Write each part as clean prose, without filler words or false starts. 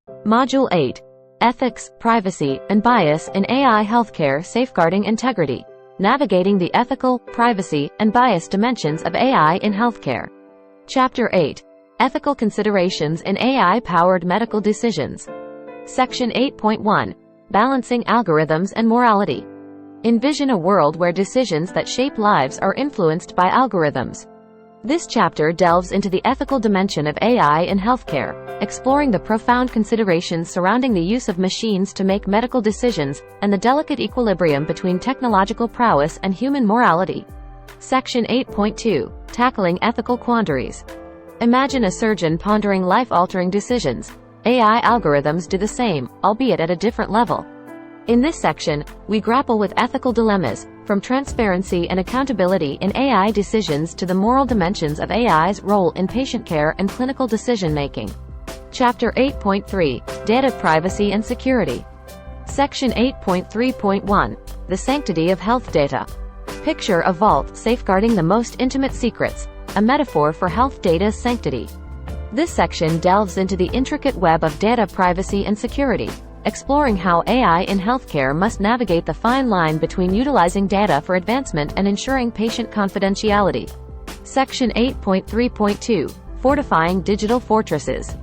Module 8. Ethics, Privacy, and Bias in AI Healthcare Safeguarding Integrity. Navigating the ethical, privacy, and bias dimensions of AI in healthcare. Chapter 8. Ethical Considerations in AI-Powered Medical Decisions. Section 8.1. Balancing Algorithms and Morality. Envision a world where decisions that shape lives are influenced by algorithms. This chapter delves into the ethical dimension of AI in healthcare, exploring the profound considerations surrounding the use of machines to make medical decisions, and the delicate equilibrium between technological prowess and human morality. Section 8.2. Tackling Ethical Quandaries. Imagine a surgeon pondering life-altering decisions. AI algorithms do the same, albeit at a different level. In this section, we grapple with ethical dilemmas, from transparency and accountability in AI decisions to the moral dimensions of AI's role in patient care and clinical decision-making. Chapter 8.3. Data Privacy and Security. Section 8.3.1. The Sanctity of Health Data. Picture a vault safeguarding the most intimate secrets, a metaphor for health data's sanctity. This section delves into the intricate web of data privacy and security, exploring how AI in healthcare must navigate the fine line between utilizing data for advancement and ensuring patient confidentiality. Section 8.3.2. Fortifying Digital Fortresses.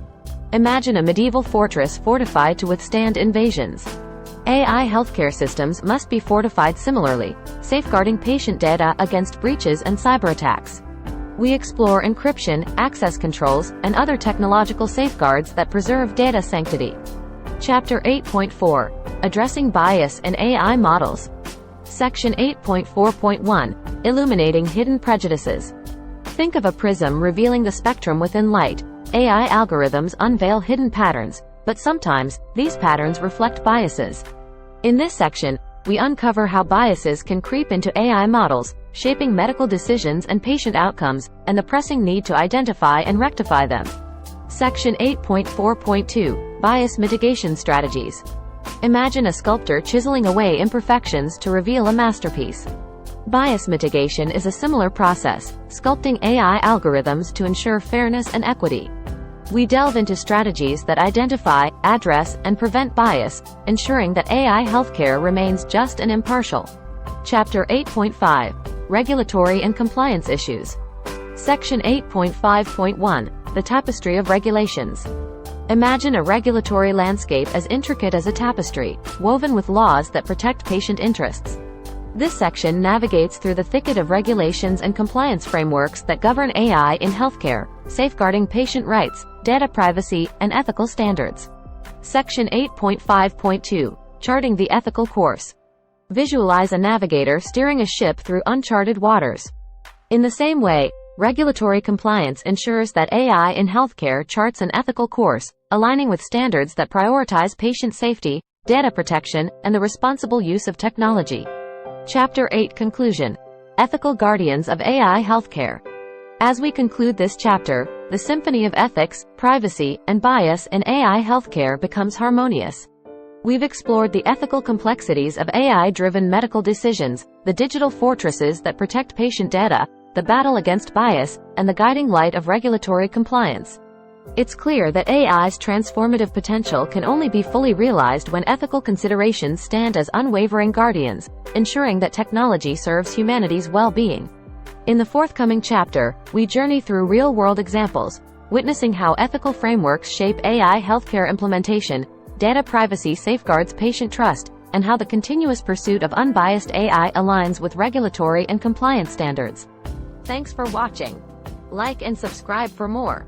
Imagine a medieval fortress fortified to withstand invasions. AI healthcare systems must be fortified similarly, safeguarding patient data against breaches and cyberattacks. We explore encryption, access controls, and other technological safeguards that preserve data sanctity. Chapter 8.4. Addressing Bias in AI Models. Section 8.4.1. Illuminating Hidden Prejudices. Think of a prism revealing the spectrum within light. AI algorithms unveil hidden patterns, but sometimes, these patterns reflect biases. In this section, we uncover how biases can creep into AI models, shaping medical decisions and patient outcomes, and the pressing need to identify and rectify them. Section 8.4.2. Bias Mitigation Strategies. Imagine a sculptor chiseling away imperfections to reveal a masterpiece. Bias mitigation is a similar process, sculpting AI algorithms to ensure fairness and equity. We delve into strategies that identify, address, and prevent bias, ensuring that AI healthcare remains just and impartial. Chapter 8.5. Regulatory and Compliance Issues. Section 8.5.1. The Tapestry of Regulations. Imagine a regulatory landscape as intricate as a tapestry, woven with laws that protect patient interests. This section navigates through the thicket of regulations and compliance frameworks that govern AI in healthcare, safeguarding patient rights, data privacy, and ethical standards. Section 8.5.2. Charting the Ethical Course. Visualize a navigator steering a ship through uncharted waters. In the same way, regulatory compliance ensures that AI in healthcare charts an ethical course, aligning with standards that prioritize patient safety, data protection, and the responsible use of technology. Chapter 8 Conclusion. Ethical Guardians of AI Healthcare. As we conclude this chapter, the symphony of ethics, privacy, and bias in AI healthcare becomes harmonious. We've explored the ethical complexities of AI-driven medical decisions, the digital fortresses that protect patient data, the battle against bias, and the guiding light of regulatory compliance. It's clear that AI's transformative potential can only be fully realized when ethical considerations stand as unwavering guardians, ensuring that technology serves humanity's well-being. In the forthcoming chapter, we journey through real-world examples, witnessing how ethical frameworks shape AI healthcare implementation, data privacy safeguards patient trust, and how the continuous pursuit of unbiased AI aligns with regulatory and compliance standards. Thanks for watching. Like and subscribe for more.